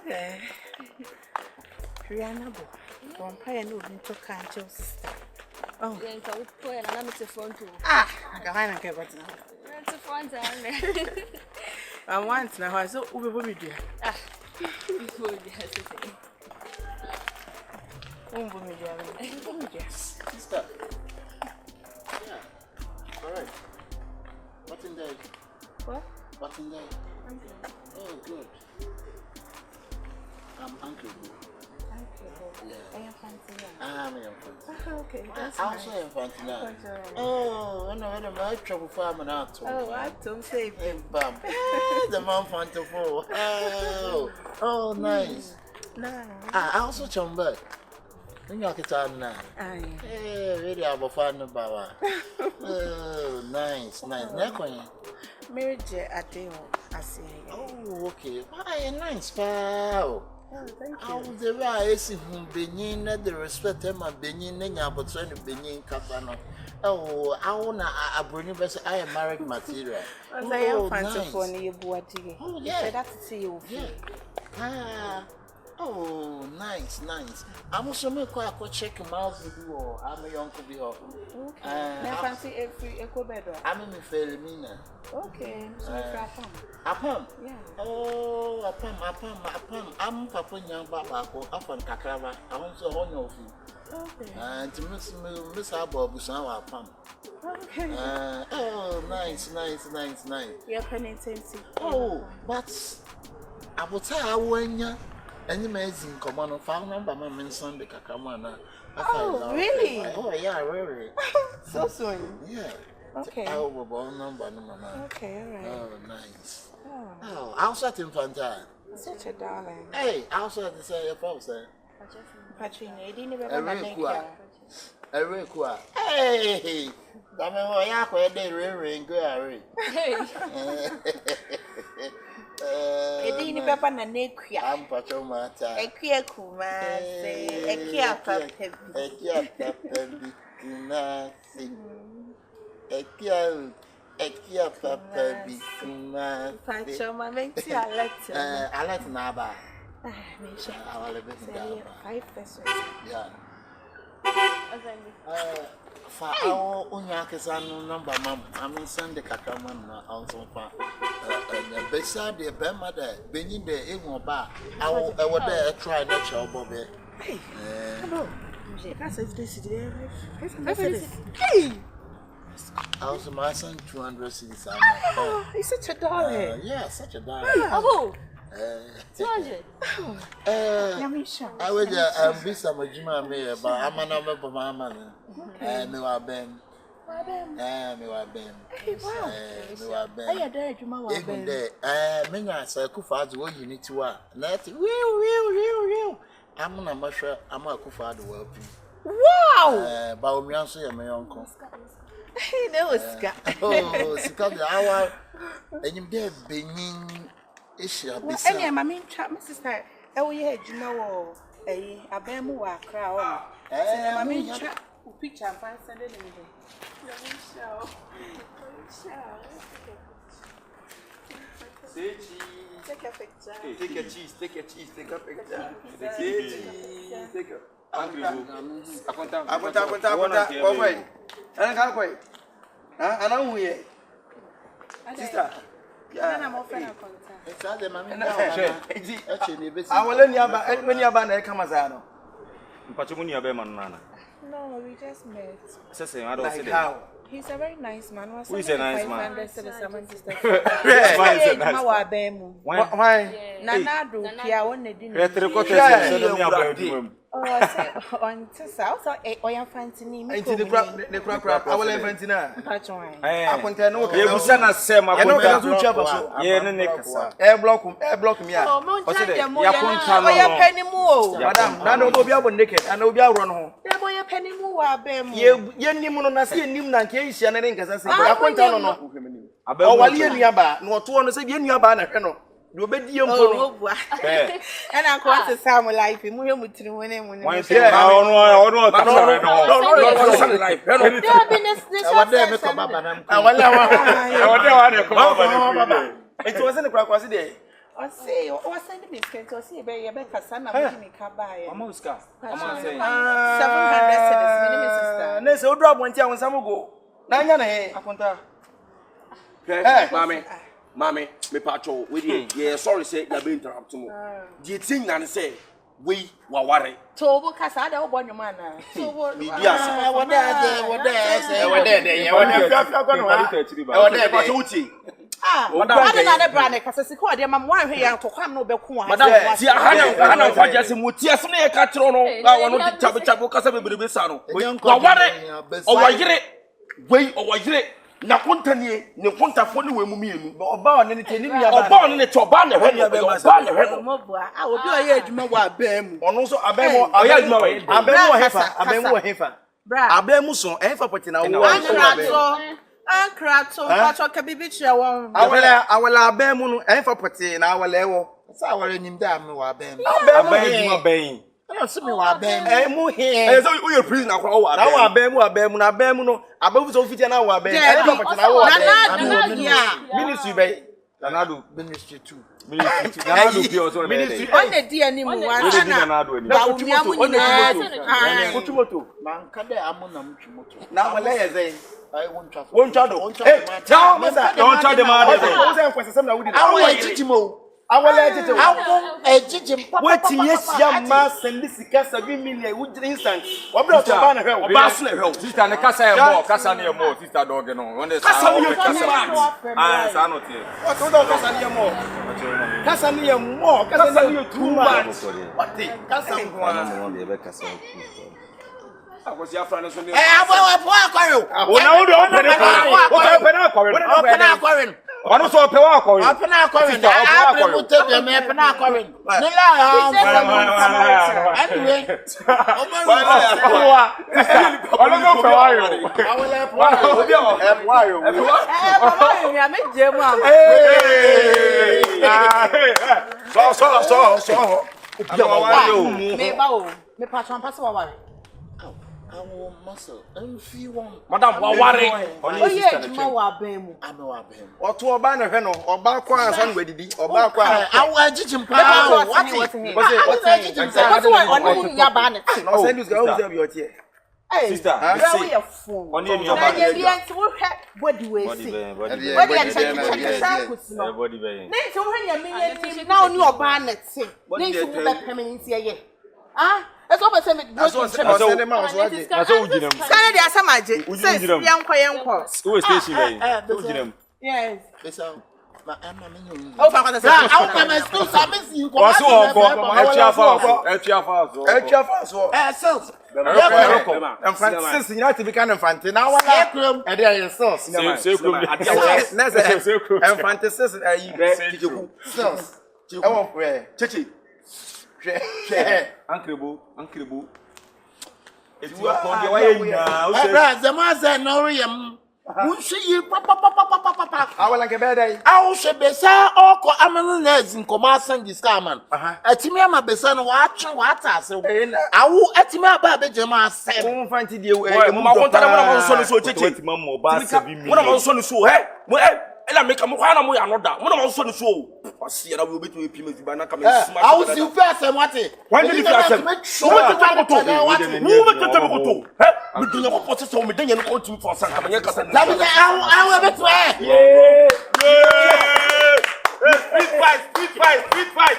Okay. Rihanna, vampire no to catch your sister. Oh, yeah, it's a boy and I'm a phone too. Ah, I can't care about now. It's a phone time. I want now, I saw Uber with you. Ah, good, yes. Oh, yes. Sister. Yeah. All right. What's in there? What? What's in there? Oh, good. I'm uncle. Yeah. I am fancy. I'm fancy. Okay. That's I'm also fancy now. Oh, no, I trouble farming out. Oh, I don't say him. Bam. The mom fancy for. Oh, nice. No. I also chum back. You are getting now. Hey, really, I'm a fan of Baba. Oh, nice. Never. Marriage at the oh, okay. Why, nice, pal. Oh, thank you. How the rise in Benin, the respect him and Benin, and Yabotan, Benin, Capano. Oh, I want a bring best. I am married material. I am fancy for you, Boati. Oh, yeah. That's to see you. Ah. Oh, nice. I'm also make quite check him out with you, or I'm a young could be off. Okay. I fancy every echo bedroom. I'm in Felimina. Okay. So, Apam? Yeah. Oh, apam. I'm Papa Young Baba, up on Kakrava. I want to honor of you. Okay. And to Miss Abob, Sawa Pam. Okay. Oh, nice. You're penitentiary. Oh, but I will tell when you. Any amazing command of phone number, my man Sunday Kakamana. Oh, really? Oh, yeah, really. So soon? Yeah. Okay. I will born number. Okay, all right. Oh, nice. Oh, outside in Fanta. Such a darling. Hey, outside the say your folks, sir. Patrina, you didn't even make a requa. Hey, that man, I have a day ring, go. Hey. Edini papa na nekia. I'm Pachomata. A kyekyeku, a kyekyeku. Pachoma makes you a letter. I let Naba. I will be 5 pesos. Yeah. For our own Yakisan number, Mam, I'm in Sunday Kakaman on some farm. Beside the Bema there, being the Emo bar, I would there try that show, Bobby. Hello. That's if this is there. Hey! I was my son 200 cities. He's such a darling. Yeah, such a darling. Oh! 200. I was be some Jima Mayor, but I'm a number for my man. And no, I've been. Me wa bem. Me wa bem. Aye there adwuma wa bem. Even there me nya say Kufaado wo unity wa. Na wiu. I'm na mahwe am Kufaado wa pu. Wow! Ba omian so ye me yonko. No ska. Oh, sika bi awa enyim de benin ehia besa. Enya ma me ntwa me sister e wo ye adwuma wo aban mu wa akra o. Se ma me ntwa picture fan send me do. Take a picture. Take a cheese, take a picture. Take a Angry. Sister. Yeah. I'm offering a contact. It's all the mama. No, we just met. I don't see that. He's a very nice man. Who is a nice man? Why? Nanado, Pia, one didn't. Oh, I said, on South or your fancy name. Into the crap. I will invent now. I want to know. You send us some. I know air block me. What's it? Your penny more. Madam, none of you are naked. I know you are run home. Your penny more. You didn't see him and case and I went down on. Oh, while you're nearby, no 200 yen your banner. You bet you and I'm going to some life. You move with you when I'm no. It wasn't a crack, was it? I say, what's sending me to see baby son of me buy almost 700 sister. Ness, old drop went down some go. Nanya, Mammy, me patrol with you. Yeah, sorry, say you're being interrupted. Do you think and say we were worried? Tobo Casada, one your man. Another brand, because I called them one here to come no Beku. Madam, I just moved here. Some catrono. I want to chabu Casa Bisano. Wait, or was it? Na kontanie ne kontafo ne wemu mienu oba one ne teni nua ba oba one ne toba ne hwe oba ne hwe moboa a obi oye adwuma wa abam ono so abam oye adwuma wa abam wo hefa abam so hefa potina wo ankrato pato ka bibi kire won awala abam no hefa potina awala ewo sa awara nim da am wa abam adwuma ben I see me wa abam mu he so you prison na kwa wa abam na abam no abafu so fitia na wa abam hefa potina wo ministry be Nanado ministry 2 Nanado be also ministry on the DNA mu wa na ba umiamu ni kutumoto man ka de amuna mutumuto na wala yeze I won't trust. Hey, tell me that. Don't tell the man. I will ejijimo. I will ejijimo. I will ejijimo. Wait, yes, young man, send this cast 7 million. Would instant. What about the banner? Basler, sister, and Cassa more, Cassa near more, sister dog, and on the Cassa. I am not here. What about Cassa near more? Cassa near more, Cassa near 2 months. What the Cassa one be a Cassa. I was your friend. I will open one so pe wa akọrin open akọrin I will tell them open akọrin nila anyway ologo pe wa yo obi wa yo ya me jemu am so obi wa yo me ba o me patron pass wa wa awo muscle enfi won madam wa ware oye ejuma wa abemu ame wa abem oto oba na hwe no oba kwa ansa no wadidi oba kwa awo ajijimpa what onu nya ba ne no send this guy over there your sister we are phone oni emi oba na ye nti wo hwe body we see body ya check no body be na nti wo hwe nya me ye na oni oba na ti na nti wo be permanent ye That's what I said. That's what Yes. Oh, Father, I'll come and school. I miss you. What's all? And Francis, you know, to become a fancy now. And there is sauce. And Francis, sauce. I won't pray. Chichi. Uncle Boo. It's your the master, no, won't see you, papa. I will like a bad day. I should be sir, or Amanas in Comasan this common. At Timia Besson, watch what I say. I will at Timia Babajama say, won't find you. I want to so chichi, Mamma, what am I so so? I make a Mohana, we are not that. What am I so so? I see, I will be to a Pima Bana coming. I will see first and what it. When did you ask him? What to talk to? Move to talk to. We do not put it on me, then you go to for some. I will be to Street fight.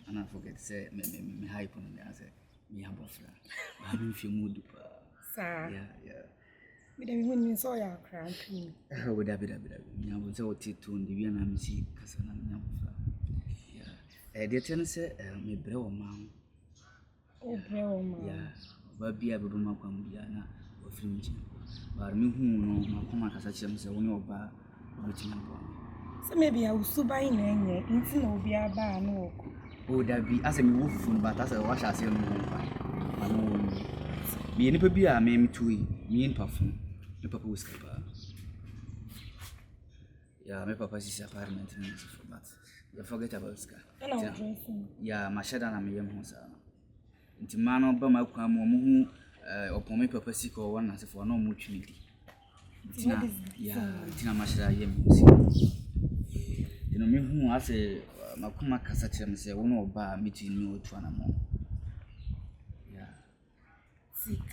And I forget to say, me hype on the answer. Me have a I'm in few mood. Sir. Yeah. We don't even saw your crown. Oh, would that be? I would say what it to the Vietnam Sea, Cassana. Yeah. The tenant said, me bro, ma'am. Oh, bro, ma'am. Yeah. But be able to make one Diana or Fringe. But me who know, my Cassacham, so when you're bar, waiting upon. So maybe I will so buy in any, into no be a bar, no. Oh, that be as a wolf, but as a wash as a woman. Me any baby, I may me to me in perfume. My papa was capable. Yeah, my papa's apartment for that. You forget about Scar. Yeah, my shadow and my young house. Into man of Bama Quamu, upon my papa sick or one as for no much meaty. Yeah, Tina Masha, yam. You know me who has a Makuma Cassacham say, one or bar meeting you to animal.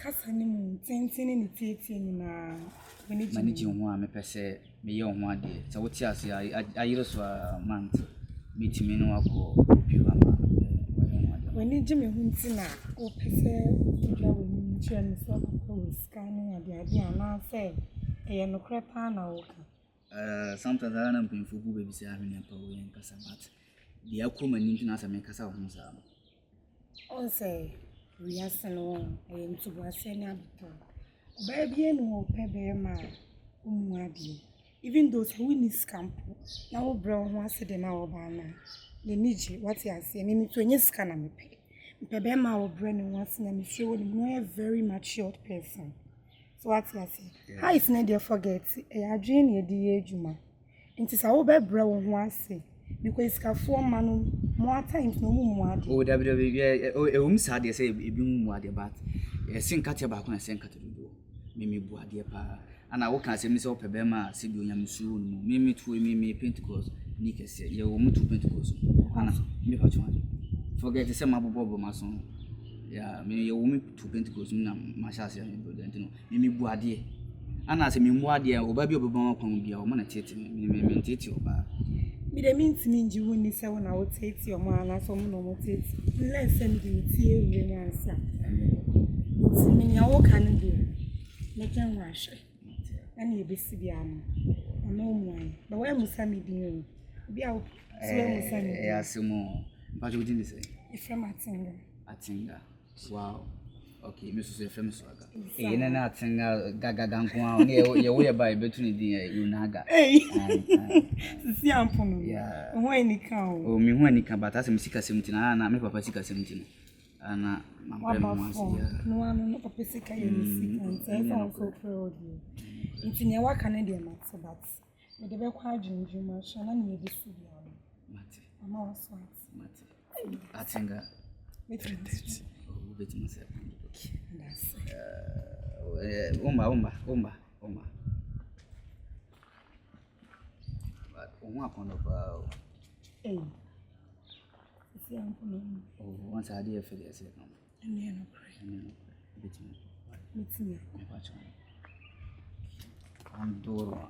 Cassani, tenting in managing one, me per se, me young one day. So what you say, I used a month meeting me no go. When you Jimmy Huntsina, or Pesse, Chen, so scanning at the idea, and I say, a no crepana. Sometimes I don't think for babies having a power in Cassabat. The outcome and into us make us out. Oh, say. We are salon, I am to was sending baby and no pebble, even those who need scamp. Now, brown was the now banner. They need you, what you are saying, and it's when you scan me pay. Pebema or Brennan once and I'm sure a very matured person. So, what you are saying, how is not there forget a dream dear Juma. It is our bed brown once. Because for man more times no more. Oh, that sad, they say, be more about a sing cat about when I send cat to do. Mimi Boadia pa, and I walk as a Miss Opebema, Sibu Yamusu, Mimi to me Pentecost, Nika said, you will move to Pentecost. Me what you want. Forget the same Bobo Mason. Yeah, me your woman to Pentecost, Mashas, and Mimi Boadia. And as a Mimoadia, or Baby Obama can be our man, me take your bar. It means you win this when I would take your man as someone will take less than you tear your answer. It's me, I walk and do. Let them rush. And you be Sibiano. I know why, but where must I be? Be out. Yes, more. But you didn't say. If I'm at Tinga. Wow. Okay, Mrs. Efrem Swaga. And then I think Gaga Gankwan, your way by between the Unaga. Hey, yeah. When you come, oh, me when you come, but as a Messica 17, and I make Papa 17. And my grandma, no one, no Papa Sica, and say, I'm so proud. It's in your Canadian matter, but with the required you must and you be Matty. I'm also Matty. I think Umba. But one about once I did for the second. And then I pray. Andorra.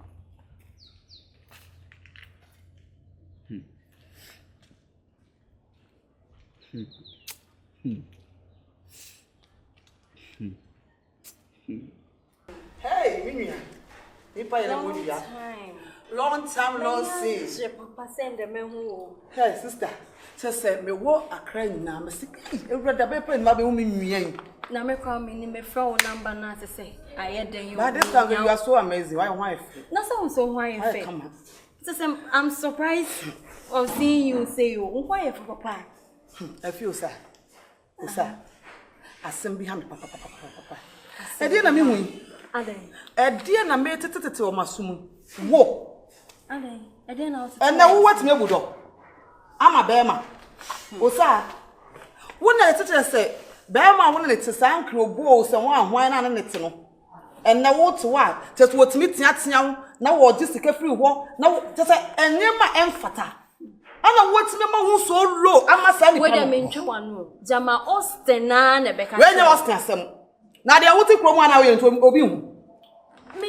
Hey, Minya. Long time no see. Papa send the man who. Hey, sister. Just say me walk a crying now. Me sick. You read the paper and maybe me. Now me call me me phone number now to say I had then you. But this time you are so amazing. Why wife? No sound so why Come on. So I'm surprised of seeing you say you why for papa. I feel sir. Sir. Asem behind papa. E dia na me hu. Ade. E dia na me tetete o masum. Wo. Ade. E dia na o. And na wo watime budo. Ama bema. Osaa. Wo na tetete say bema wo na te sankro bo so wo ahwan na ne te no. And na wo to wa te to otimi tia na wo gi sika free ho na te say enyema emfata. Ana watime ma hu so low ama sa ni. We dey mentwa no. Jama Austin na na beka. We nya Austin asem. Na dia wuti kromo ana we nto obi hu.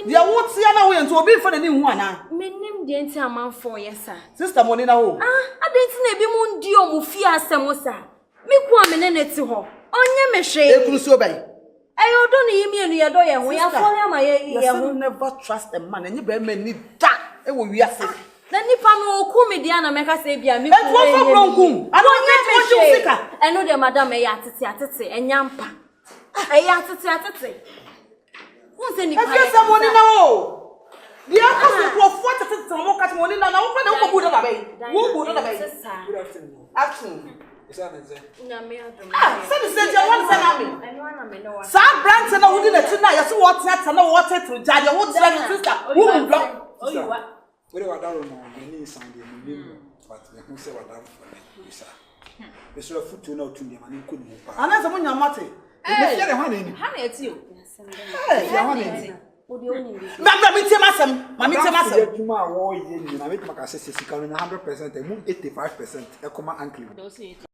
Dia wuti ana we nto obi fa na ni hu ana. Menim de nti amanfo yesa. Sister money na ho. Adenti na ebi mu ndi o mu fi asem sa. Me ku amene neti ho. Onye me hwe. Ekuru so bai. Ayo do ne yimi enu ye do ye ho ya fo ya ma ye ho. Never trust a man. Enyi be man ni da. E wo wiase. Na nipa no oku me dia na meka say bia me ku. E wo fa bronkum. Ana me sika. Eno de madam e ya atete enyampa. E ya atete. Who say nipa? E fi money na ho. Dia ko so ko fo atete mo ka money na wo fa na wo budo na bai. Wo budo na bai. Good afternoon. Afternoon. Is that Vanessa? Na me adom. Say say je wan say na me. Eno na me no wa. Sa brand na wo di na ti na ya so wo tia na wo tia jade wo tia ni sister. Wo block. Oh you what? What do I do now? The name sound the name, but who say what I for me? Sir. The sort of food to know to them and you couldn't move. Ana so mo nyamate. Hey, you want any? Ha na eti o. Hey, you want any? O de oni bi. Mama mi tie masem. Mama mi tie masem. You ma wo ye ni na make maka say 100%, e move 85%. E come uncle. Do say it.